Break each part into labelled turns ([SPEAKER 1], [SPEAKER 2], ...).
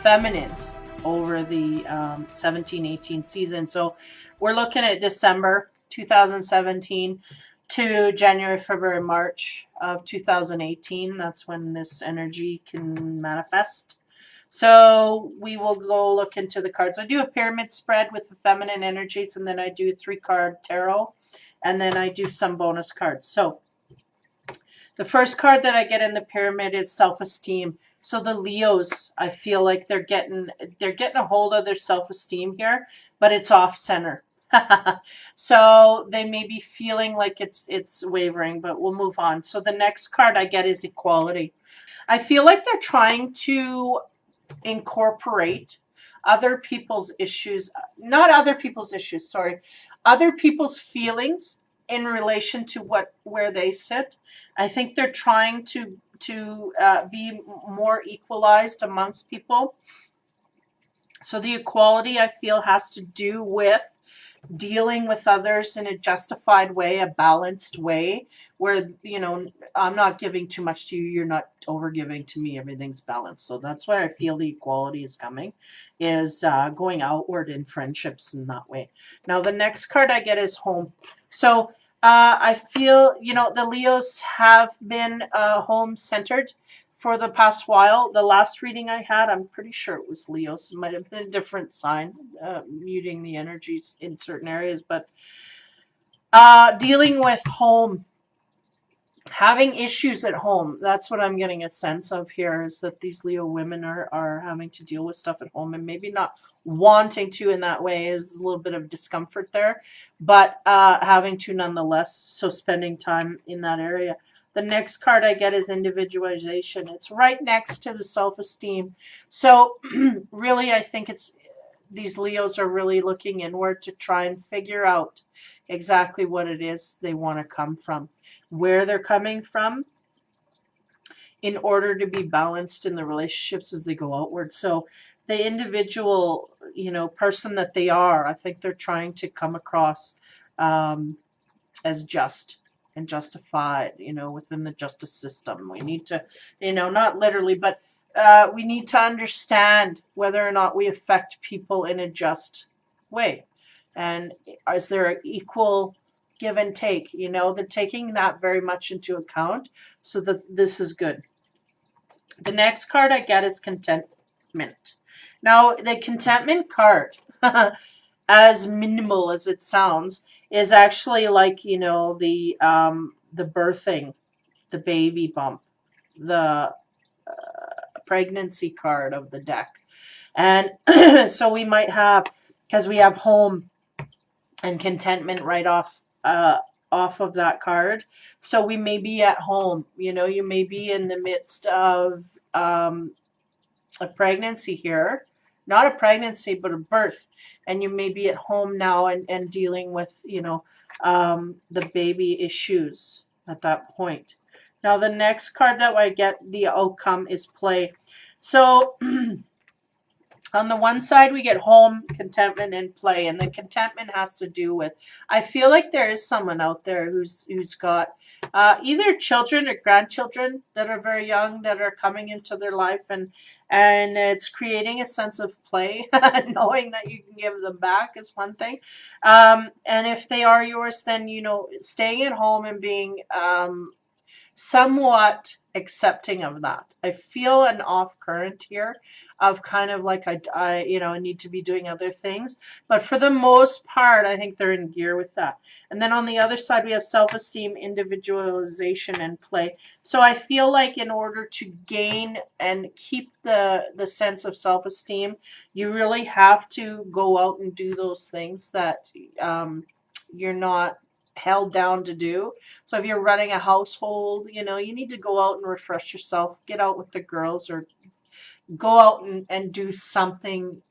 [SPEAKER 1] feminines over the 17-18 season. So we're looking at December 2017 to January, February, March of 2018. That's when this energy can manifest. So we will go look into the cards. I do a pyramid spread with the feminine energies, and then I do 3-card tarot, and then I do some bonus cards. So the first card that I get in the pyramid is self-esteem. So the Leos, I feel like they're getting a hold of their self-esteem here, but it's off center. So they may be feeling like it's wavering, but we'll move on. So the next card I get is equality. I feel like they're trying to incorporate other people's issues, not other people's issues, sorry, other people's feelings in relation to where they sit. I think they're trying to be more equalized amongst people. So the equality, I feel, has to do with dealing with others in a justified way, a balanced way, where, you know, I'm not giving too much to you, you're not over giving to me, everything's balanced. So that's where I feel the equality is coming, is going outward in friendships in that way. Now the next card I get is home. So I feel, you know, the Leos have been home-centered for the past while. The last reading I had, I'm pretty sure it was Leos. It might have been a different sign, muting the energies in certain areas. But dealing with home, having issues at home, that's what I'm getting a sense of here, is that these Leo women are having to deal with stuff at home, and maybe not wanting to in that way, is a little bit of discomfort there, but having to nonetheless. So spending time in that area. The next card I get is individualization. It's right next to the self-esteem. So really, I think these Leos are really looking inward to try and figure out exactly what it is they want to come from, where they're coming from, in order to be balanced in the relationships as they go outward. So the individual, you know, person that they are, I think they're trying to come across as just and justified, you know, within the justice system. We need to, you know, not literally, but we need to understand whether or not we affect people in a just way. And is there an equal give and take? You know, they're taking that very much into account, so that this is good. The next card I get is contentment. Now, the contentment card, as minimal as it sounds, is actually like, you know, the birthing, the baby bump, the pregnancy card of the deck. And so we might have, because we have home and contentment right off of that card. So we may be at home, you know, you may be in the midst of a pregnancy here, not a pregnancy, but a birth. And you may be at home now and dealing with, you know, the baby issues at that point. Now, the next card that I get, the outcome, is play. So on the one side, we get home, contentment, and play. And the contentment has to do with, I feel like there is someone out there who's got either children or grandchildren that are very young that are coming into their life, and it's creating a sense of play. Knowing that you can give them back is one thing. And if they are yours, then, you know, staying at home and being somewhat accepting of that. I feel an off current here of kind of like I you know, I need to be doing other things, but for the most part, I think they're in gear with that. And then on the other side, we have self-esteem, individualization, and play. So I feel like in order to gain and keep the sense of self-esteem, you really have to go out and do those things that you're not held down to do. So if you're running a household, you know, you need to go out and refresh yourself, get out with the girls, or go out and do something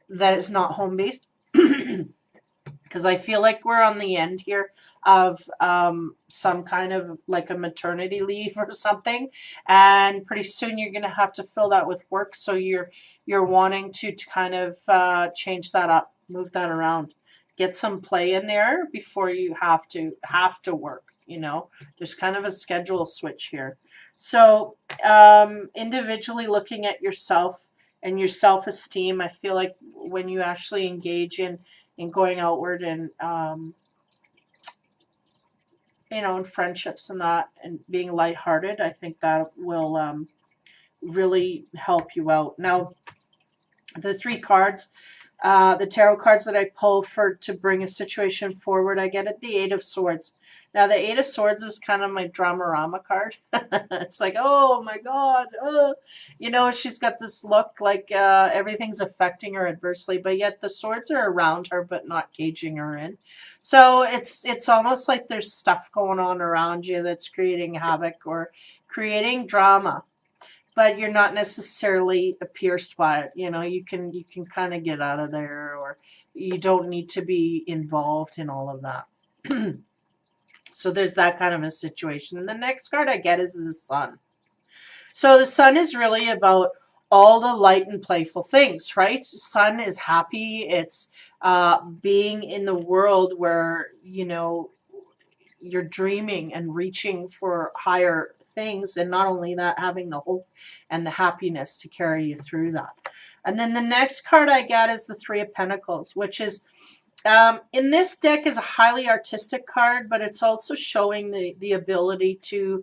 [SPEAKER 1] that is not home-based. Because I feel like we're on the end here of some kind of like a maternity leave or something, and pretty soon you're going to have to fill that with work. So you're wanting to kind of change that up, move that around, get some play in there before you have to work. You know, there's kind of a schedule switch here. So individually looking at yourself and your self-esteem. I feel like when you actually engage in going outward and in friendships and that, and being lighthearted, I think that will really help you out. Now, the three cards, the tarot cards that I pull for to bring a situation forward, I get it the Eight of Swords. Now, the Eight of Swords is kind of my Dramarama card. It's like, oh my God, she's got this look like everything's affecting her adversely, but yet the swords are around her, but not caging her in. So it's almost like there's stuff going on around you that's creating havoc or creating drama, but you're not necessarily pierced by it. You can kind of get out of there, or you don't need to be involved in all of that. So there's that kind of a situation. And the next card I get is the Sun. So the Sun is really about all the light and playful things, right? Sun is happy. It's being in the world where, you're dreaming and reaching for higher things, and not only that, having the hope and the happiness to carry you through that. And then the next card I get is the Three of Pentacles, which is in this deck is a highly artistic card, but it's also showing the ability to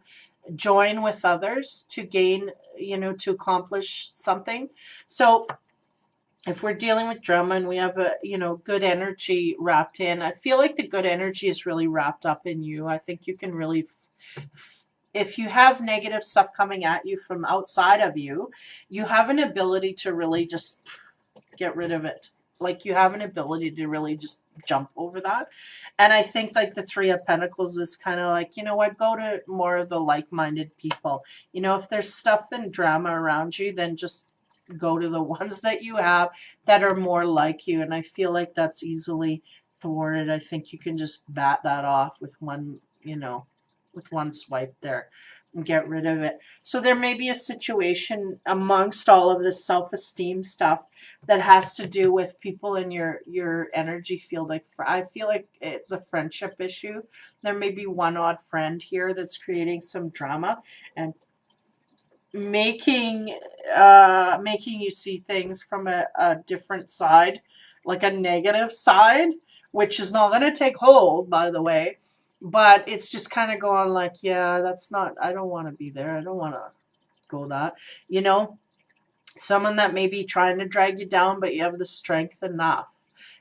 [SPEAKER 1] join with others to gain, to accomplish something. So if we're dealing with drama and we have a good energy wrapped in, I feel like the good energy is really wrapped up in you. I think you can really, if you have negative stuff coming at you from outside of you, you have an ability to really just get rid of it. Like, you have an ability to really just jump over that. And I think like the Three of Pentacles is kind of like, go to more of the like-minded people. If there's stuff and drama around you, then just go to the ones that you have that are more like you. And I feel like that's easily thwarted. I think you can just bat that off with one, with one swipe there and get rid of it. So there may be a situation amongst all of this self-esteem stuff that has to do with people in your energy field. Like, I feel like it's a friendship issue. There may be one odd friend here that's creating some drama and making you see things from a different side, like a negative side, which is not going to take hold, by the way. But it's just kind of going like, yeah, that's not, I don't want to be there. I don't want to go that, someone that may be trying to drag you down, but you have the strength enough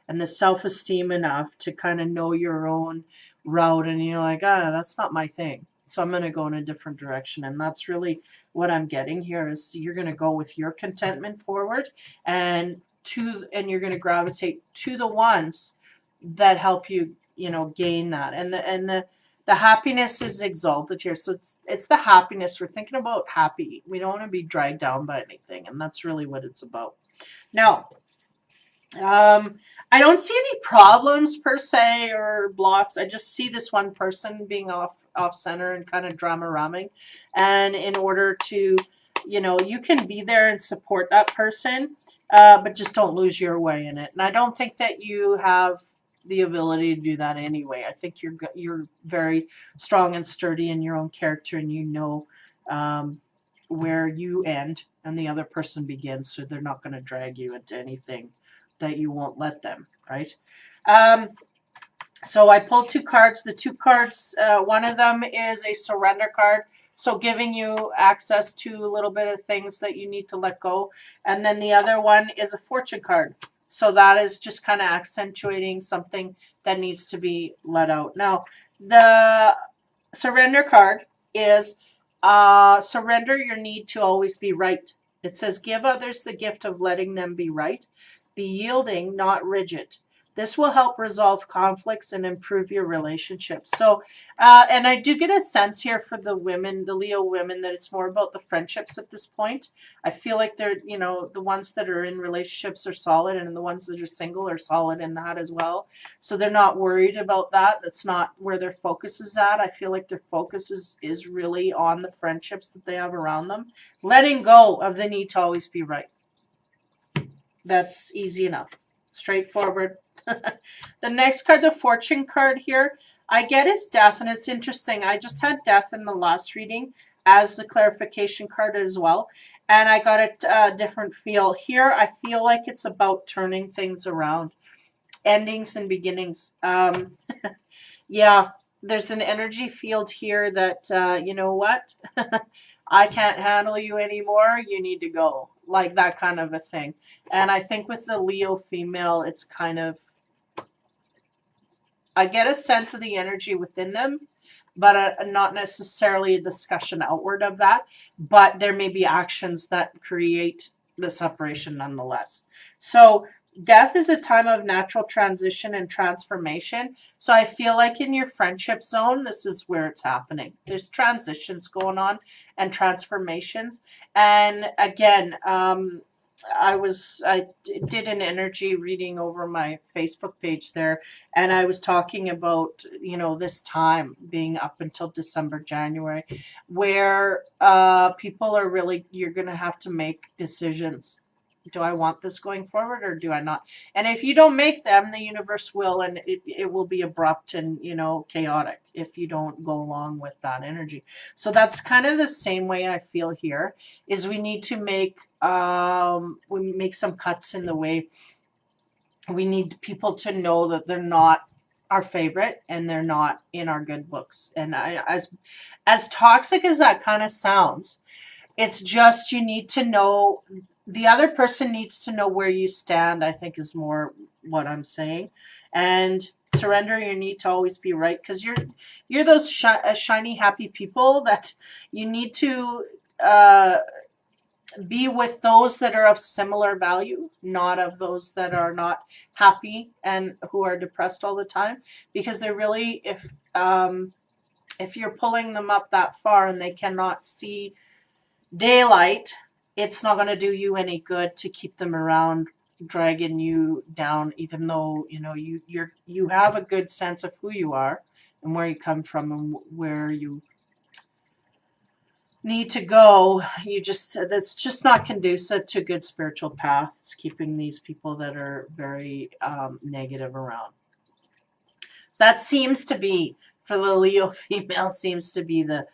[SPEAKER 1] and the self-esteem enough to kind of know your own route. And you're like, that's not my thing. So I'm going to go in a different direction. And that's really what I'm getting here is you're going to go with your contentment forward and you're going to gravitate to the ones that help you, gain that. And the happiness is exalted here. So it's the happiness. We're thinking about happy. We don't want to be dragged down by anything. And that's really what it's about. Now, I don't see any problems per se or blocks. I just see this one person being off center and kind of drama-ramming. And in order to, you can be there and support that person, but just don't lose your way in it. And I don't think that you have the ability to do that anyway. I think you're very strong and sturdy in your own character, and where you end and the other person begins, so they're not going to drag you into anything that you won't let them, right? So I pulled two cards. The two cards, one of them is a surrender card, so giving you access to a little bit of things that you need to let go. And then the other one is a fortune card. So that is just kind of accentuating something that needs to be let out. Now, the surrender card is surrender your need to always be right. It says, give others the gift of letting them be right. Be yielding, not rigid. This will help resolve conflicts and improve your relationships. So, and I do get a sense here for the women, the Leo women, that it's more about the friendships at this point. I feel like they're, the ones that are in relationships are solid, and the ones that are single are solid in that as well. So they're not worried about that. That's not where their focus is at. I feel like their focus is really on the friendships that they have around them. Letting go of the need to always be right. That's easy enough. Straightforward. The next card, the fortune card here, I get is death, and it's interesting. I just had death in the last reading as the clarification card as well. and I got a different feel. Here, I feel like it's about turning things around, endings and beginnings. Yeah, there's an energy field here that, you know what? I can't handle you anymore. You need to go. Like that kind of a thing. And I think with the Leo female, it's kind of, I get a sense of the energy within them, but not necessarily a discussion outward of that. But there may be actions that create the separation nonetheless. So, death is a time of natural transition and transformation. So, I feel like in your friendship zone, this is where it's happening. There's transitions going on and transformations. And again, I did an energy reading over my Facebook page there, and I was talking about, this time being up until December, January, where people are really, you're going to have to make decisions. Do I want this going forward or do I not? And if you don't make them, the universe will, and it will be abrupt and, chaotic if you don't go along with that energy. So that's kind of the same way I feel here, is we need to make some cuts in the way. We need people to know that they're not our favorite and they're not in our good books. And as toxic as that kind of sounds, it's just, you need to know, the other person needs to know where you stand, I think, is more what I'm saying. And surrender your need to always be right, because you're those shiny, happy people that you need to be with those that are of similar value, not of those that are not happy and who are depressed all the time. Because they're really, if you're pulling them up that far and they cannot see daylight, it's not going to do you any good to keep them around, dragging you down, even though you have a good sense of who you are and where you come from and where you need to go. That's just not conducive to good spiritual paths, keeping these people that are very negative around. So that seems to be, for the Leo female, seems to be the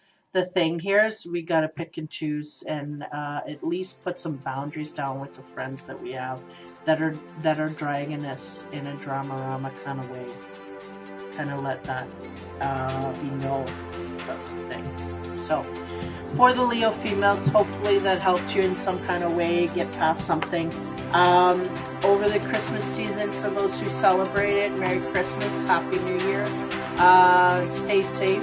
[SPEAKER 1] thing here, is we got to pick and choose, and at least put some boundaries down with the friends that we have that are dragging us in a drama kind of way. Kind of let that be known. That's the thing. So, for the Leo females, hopefully that helped you in some kind of way get past something. Over the Christmas season, for those who celebrate it, Merry Christmas, Happy New Year. Stay safe.